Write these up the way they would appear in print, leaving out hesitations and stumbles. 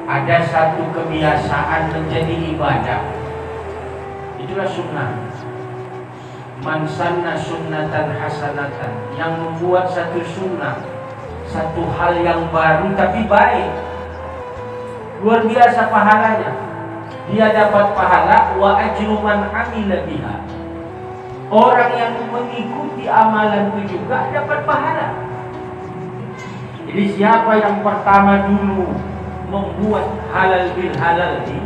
ada satu kebiasaan menjadi ibadah. Itulah sunnah. Man sanna sunnatan hasanatan, yang membuat satu sunnah, satu hal yang baru tapi baik, luar biasa pahalanya. Dia dapat pahala wa ajru man amila biha. Orang yang mengikuti amalan itu juga dapat pahala. Jadi siapa yang pertama dulu membuat halal bil halal ini,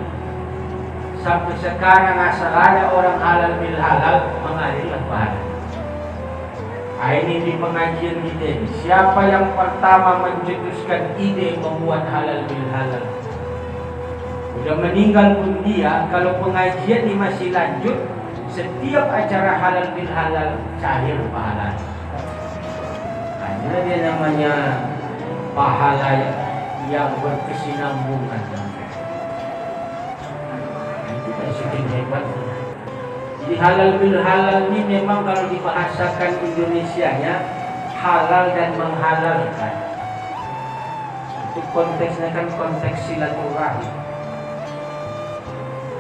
sampai sekarang asal ada orang halal bil halal mengalirlah pahala. Nah, ini di pengajian kita ini, siapa yang pertama mencetuskan ide membuat halal bil halal, udah meninggal pun dia, kalau pengajian ini masih lanjut, setiap acara halal bil halal cair pahala. Nah, dia namanya pahala yang berkesinambungan. Itu kan sedikit hebat. Jadi halal bil halal ini memang kalau dibahasakan Indonesianya halal dan menghalalkan. Itu konteksnya kan konteks silaturahmi.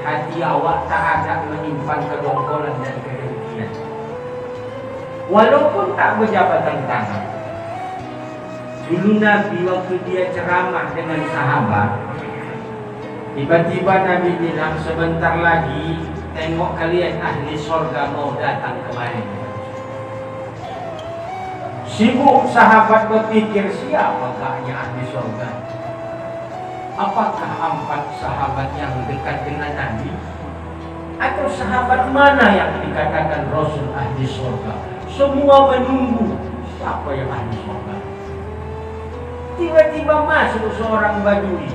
Hati awak tak ada menyimpan kedongkolan dan kedengkian, walaupun tak berjabatan tangan. Dulu Nabi waktu dia ceramah dengan sahabat, tiba-tiba Nabi bilang, sebentar lagi tengok kalian ahli surga mau datang kemari. Sibuk sahabat berpikir siapa kaknya ahli surga. Apakah 4 sahabat yang dekat dengan Nabi, atau sahabat mana yang dikatakan Rasul ahli surga? Semua menunggu siapa yang ahli surga. Tiba-tiba masuk seorang badui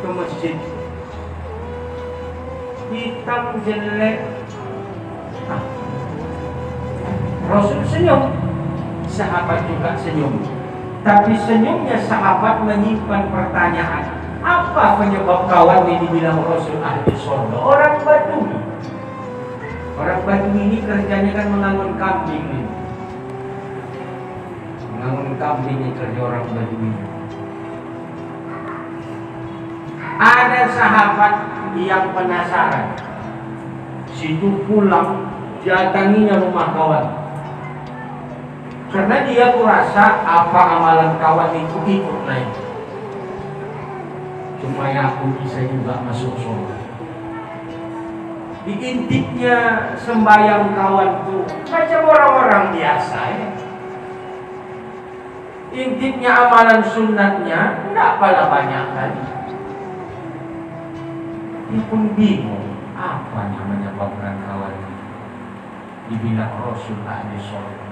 ke masjid, hitam jelek. Rasul senyum, sahabat juga senyum. Tapi senyumnya sahabat menyimpan pertanyaan, apa penyebab kawan ini dibilang Rasul ahli surga? Orang badui. Orang badui ini kerjanya kan mengangon kambing ini. Mengangon kambing ini kerja orang badui. Ada sahabat yang penasaran, situ pulang datanginya rumah kawan, karena dia kurasa apa amalan kawan itu ikut naik, supaya aku bisa juga masuk surga. Diintipnya sembahyang kawan tuh macam orang-orang biasa ya. Intipnya amalan sunnatnya tidak pala banyak tadi. Dia pun bingung, apa namanya menyebabkan kawan ini dibilang Rasul ahli surga.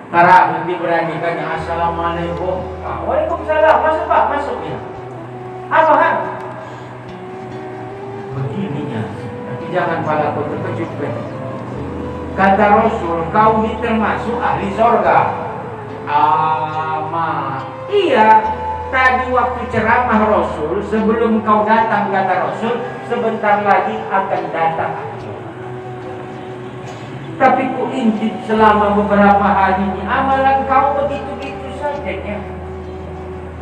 Tarawih diberanikannya, assalamualaikum. Waalaikumsalam, masuk Pak, masuk ya. Apa hal? Begininya, tapi jangan pada kau terkejut. Kata Rasul, kau ini termasuk ahli surga. Iya. Tadi waktu ceramah Rasul, sebelum kau datang kata Rasul, sebentar lagi akan datang. Tapi ku intip selama beberapa hari ini, amalan kau begitu-begitu saja ya.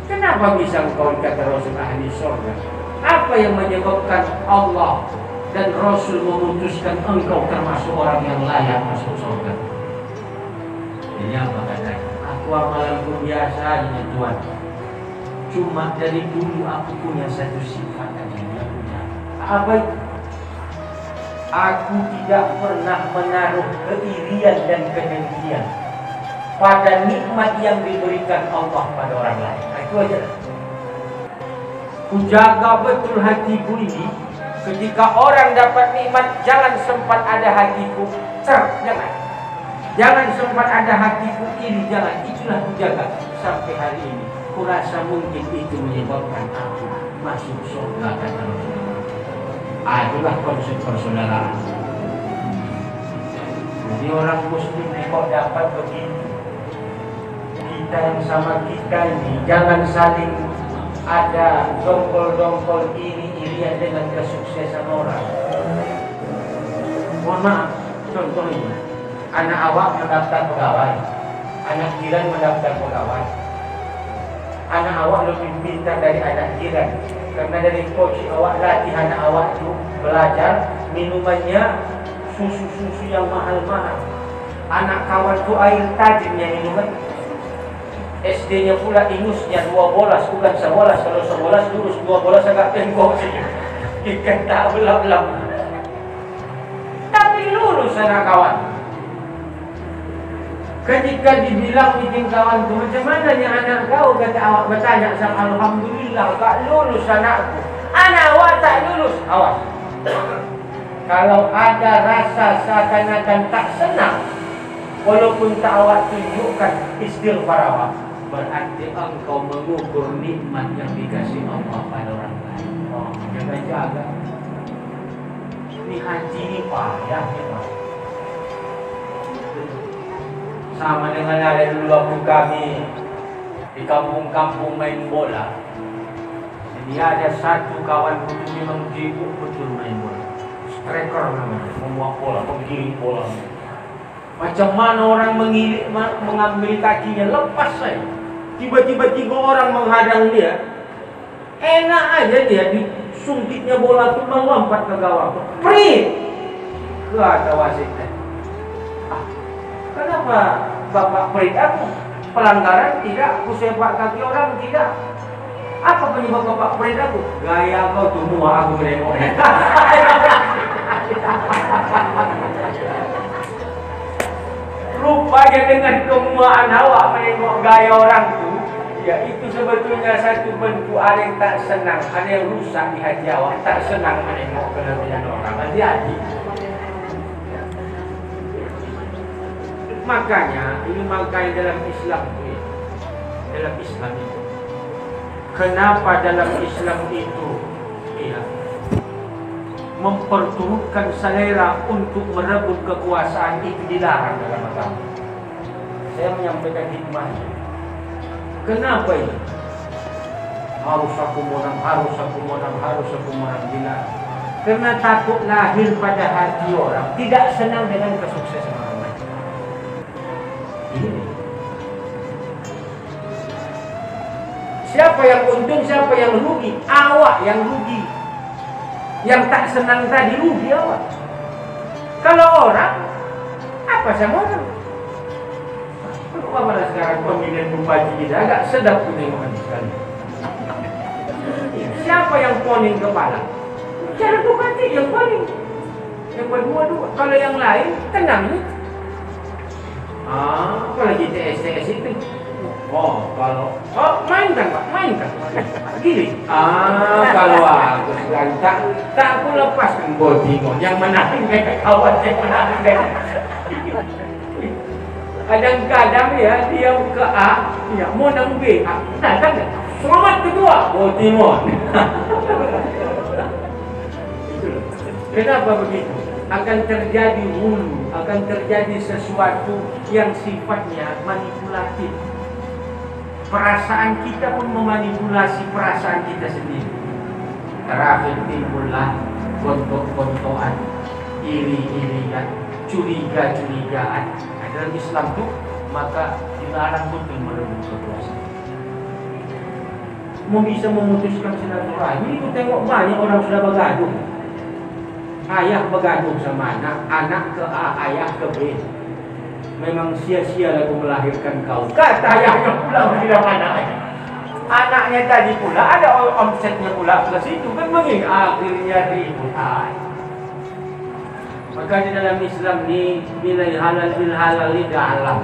Kenapa bisa kau kata Rasul ahli surga? Apa yang menyebabkan Allah dan Rasul memutuskan engkau termasuk orang yang layak masuk surga? Ini apa katanya? Aku amalanku biasa ini Tuhan. Cuma dari dulu aku punya satu sifat yang punya. Apa itu? Aku tidak pernah menaruh keirian dan kedengkian pada nikmat yang diberikan Allah pada orang lain. Nah, itu aja. Ku jaga betul hatiku ini. Ketika orang dapat nikmat, jangan sempat ada hatiku jangan. Jangan sempat ada hatiku iri, jangan. Itulah ku jaga sampai hari ini. Kurasa mungkin itu menyebabkan aku masuk surga kata Rasulullah. Itulah konsep persaudaraan. Jadi orang muslim kok dapat begitu. Kita yang sama kita ini jangan saling ada dongkol-dongkol iri-irian dengan kesuksesan orang. Mohon maaf, contoh ini. Anak awak mendaftar pegawai, anak jiran mendaftar pegawai. anak awak lebih pintar dari anak jiran. Karena dari coach awak latih anak awak itu belajar minumannya susu-susu yang mahal-mahal. Anak kawan tu air tajamnya minuman. SD-nya pula ingusnya 2 bolas, bukan sebolas. Kalau sebolas lurus, 2 bolas agak tengkok saja. Ikan tak belam-belam. Tapi lurus anak kawan. Ketika dibilang meeting kawan tu, macam mana ni anak kau? Kata awak bertanya sama, alhamdulillah tak lulus anakku. Anak awak tak lulus. Awas. Kalau ada rasa seakan-akan tak senang, walaupun tak awak tunjukkan istighfar awak, berarti engkau mengukur nikmat yang dikasih Allah pada orang lain. Oh, jaga-jaga. Ini haji ni payah ni Pak. Sama dengan ada dulu waktu kami di kampung-kampung main bola. Jadi ada satu kawan itu memang sibuk betul main bola. Striker namanya, membuat bola, menggiring bola. Macam mana orang mengambil kakinya, lepas saya. Tiba-tiba 3 orang menghadang dia. Enak aja dia disuntiknya bola itu melompat ke gawang. Prit! Kata wasitnya. Kenapa Bapak prit aku? Pelanggaran tidak, aku sepak kaki orang tidak. Apa penyebab Bapak prit aku? Gaya kau tuh muak aku menengoknya. Rupanya dengan kemuaan awak menengok gaya orang tu, ya itu sebetulnya satu bentuk ada yang tak senang, ada yang rusak di hati awak, tak senang menengok kelebihan orang. Hati-hati. Makanya ini makanya dalam Islam itu, kenapa dalam Islam itu ya, memperturutkan selera untuk merebut kekuasaan itu dilarang dalam agama. Saya menyampaikan hikmahnya. Kenapa ini? Harus aku menang dilarang. Karena takut lahir pada hati orang tidak senang dengan kesuksesan orang lain. Siapa yang untung, siapa yang rugi? Awak yang rugi. Yang tak senang tadi rugi awak. Kalau orang, apa sama orang? Apa sekarang pemilihan bupati kita agak sedap menengok sekali. Siapa yang poning kepala? Cara bupati yang poning. Yang berdua-dua. Kalau yang lain tenang ni. Apalagi TS itu. Kalau mainkan Pak, mainkan. Gini. Kalau aku sekarang tak aku lepaskan Botingo yang menang kawan yang menang. Kadang-kadang ya dia ke A, ya mau nang B. Nah kan selamat kedua Botingo. Kenapa begitu? Akan terjadi hulu, akan terjadi sesuatu yang sifatnya manipulatif. Perasaan kita pun memanipulasi perasaan kita sendiri. Terakhir timbullah gontok-gontokan, iri-irian, curiga-curigaan. Dalam Islam itu maka dilarang betul merebut kekuasaan. Mau bisa memutuskan silaturahmi, itu tengok banyak orang sudah bergaduh. Ayah bergaduh sama anak, anak ke A, ayah ke B. Memang sia-sia aku melahirkan kau. Kata ayahnya pula tidak mana. Anaknya tadi pula ada omsetnya pula ke situ kan begini akhirnya ribut. Maka di dalam Islam ni nilai halal bil halal dalam.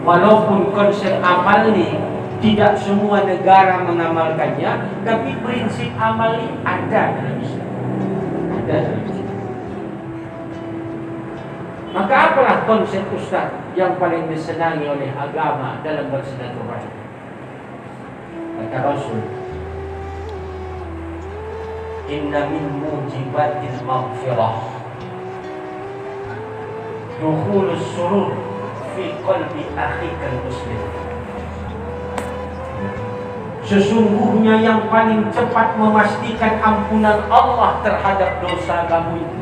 Walaupun konsep amal ni tidak semua negara mengamalkannya, tapi prinsip amal ini ada dalam Islam. Ada dalam Islam. Maka apalah konsep Ustaz yang paling disenangi oleh agama dalam bersilaturahmi? Kata Rasul, inna min mujibatil maghfirah dukhulus surur fi qalbi akhikal muslim. Sesungguhnya yang paling cepat memastikan ampunan Allah terhadap dosa kamu itu.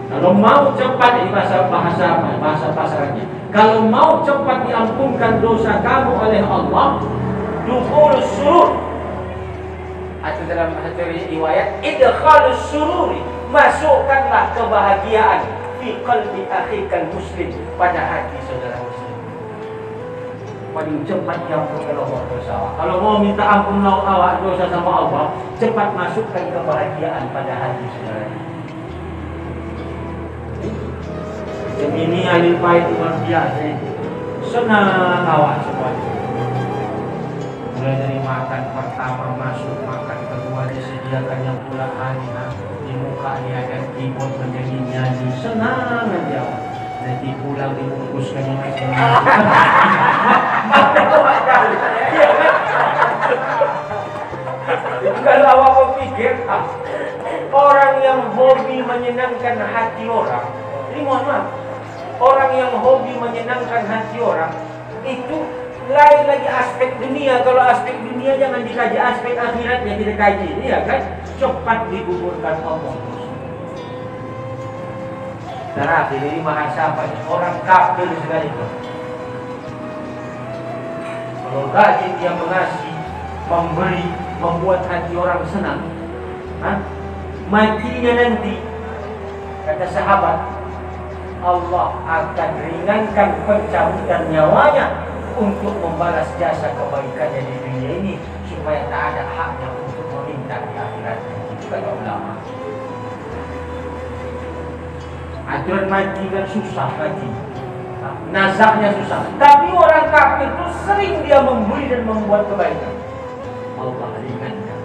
Kalau mau cepat, ini bahasa pasarannya. Kalau mau cepat diampunkan dosa kamu oleh Allah, dukhulus surur, atau dalam satu riwayat idkhalus sururi, masukkanlah kebahagiaan fi qalbi akhikal muslim, pada hati saudara muslim. Paling cepat diampuni Allah dosa. Kalau mau minta ampun awak dosa sama Allah, cepat masukkan kebahagiaan pada hati saudara. Ini alil bait luar biasa itu. Senang awak semuanya. Mulai dari makan pertama masuk, makan kedua disediakan yang pula anak, di muka ini ada keyboard menjadi nyanyi, senang aja. Nanti pulang dibungkuskan yang macam kalau awak pikir orang yang hobi menyenangkan hati orang, ini mohon maaf, orang yang hobi menyenangkan hati orang itu lain lagi aspek dunia. Kalau aspek dunia jangan dikaji, aspek akhirat yang kita kaji, ya kan? Cepat digugurkan Allah. Terakhir ini bahasa apa? Orang kafir sekalipun, kalau rajin dia mengasih, memberi, membuat hati orang senang, matinya nanti, kata sahabat, Allah akan ringankan pencabutan nyawanya untuk membalas jasa kebaikannya di dunia ini, supaya tak ada haknya untuk meminta di akhirat. Itu kata ulama. Aturan mati kan susah mati, nazaknya susah. Tapi orang kafir itu sering dia memberi dan membuat kebaikan, Allah ringankan.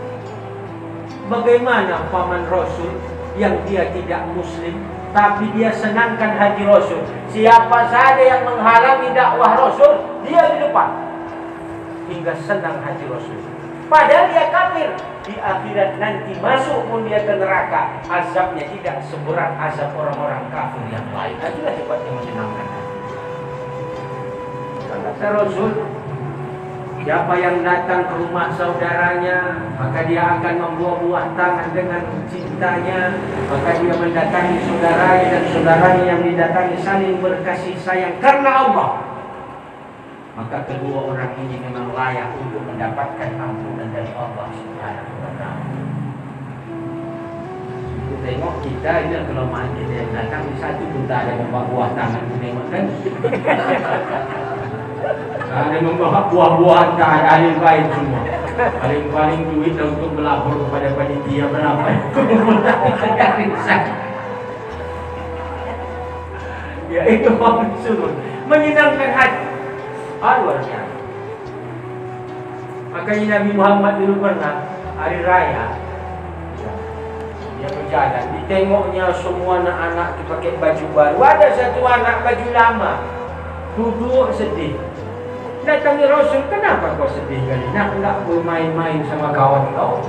Bagaimana paman Rasul yang dia tidak muslim, tapi dia senangkan hati Rasul. Siapa saja yang menghalangi dakwah Rasul, dia di depan, hingga senang hati Rasul. Padahal dia kafir. Di akhirat nanti masuk pun dia ke neraka, azabnya tidak seberat azab orang-orang kafir yang lain. Itulah hebatnya menyenangkan hati. Kata Rasul, siapa yang datang ke rumah saudaranya, maka dia akan membuah-buah tangan dengan cintanya. Maka dia mendatangi saudaranya, dan saudaranya yang didatangi saling berkasih sayang karena Allah. Maka kedua orang ini memang layak untuk mendapatkan ampunan dari Allah Subhanahu wa Ta'ala. Tengok kita ini kelemahan kita yang datang di satu pun tak ada membawa buah tangan, tengok kan? Ada membawa buah-buahan, tak ada ahli baik semua. Paling-paling duit untuk melapor kepada panitia berapa ya itu maksud menyenangkan hati. Luar biasa. Makanya Nabi Muhammad dulu pernah hari raya, dia berjalan, ditengoknya semua anak-anak pakai baju baru. Ada satu anak baju lama, duduk sedih. Datangi Rasul, kenapa kau sedih kali? Nak bermain-main sama kawan kau?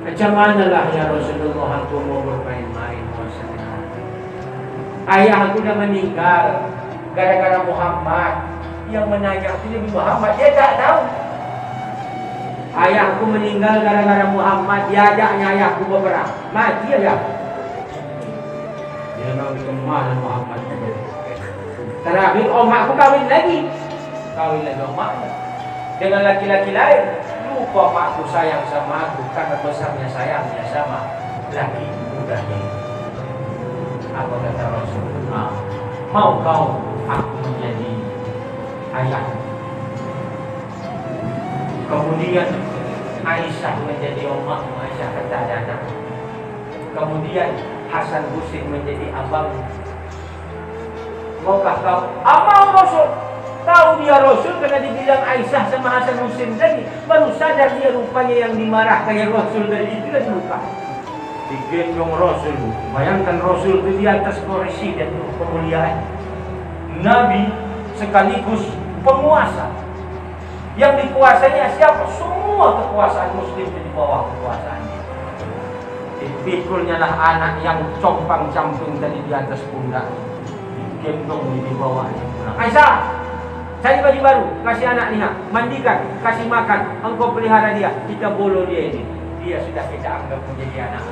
Macam manalah ya Rasulullah, aku mau bermain-main. Ayah aku dah meninggal gara-gara Muhammad. Yang menanya itu Nabi Muhammad, dia tak tahu. Ayahku meninggal gara-gara Muhammad, diajaknya ayahku berperang, mati ayahku. Dia mau kemana Muhammad? Terakhir omakku kawin lagi omaknya dengan laki-laki lain. Lupa makku sayang sama aku karena besarnya sayangnya sama laki mudanya. Apa kata Rasul? Mau kau aku menjadi ayah? Kemudian Aisyah menjadi omak. Aisyah kata ada anak. Kemudian Hasan Husin menjadi abang. Maukah kau? Mau Rasul. Tahu dia Rasul karena dibilang Aisyah sama Hasan Husin tadi, baru sadar dia rupanya yang dimarahkan yang Rasul tadi itu dan lupa. Digendong Rasul. Bayangkan Rasul itu di atas kursi dan kemuliaan. Nabi sekaligus penguasa. Yang dikuasainya siapa? Semua kekuasaan muslim di bawah kekuasaannya. Dipikulnya lah anak yang compang-camping tadi di atas pundak, digendong di bawahnya. Aisyah, cari baju baru, kasih anak lihat, mandikan, kasih makan, engkau pelihara dia, kita bolo dia ini. Dia sudah kita anggap menjadi anak.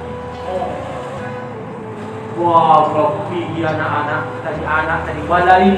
Wah, kalau pergi anak-anak tadi balai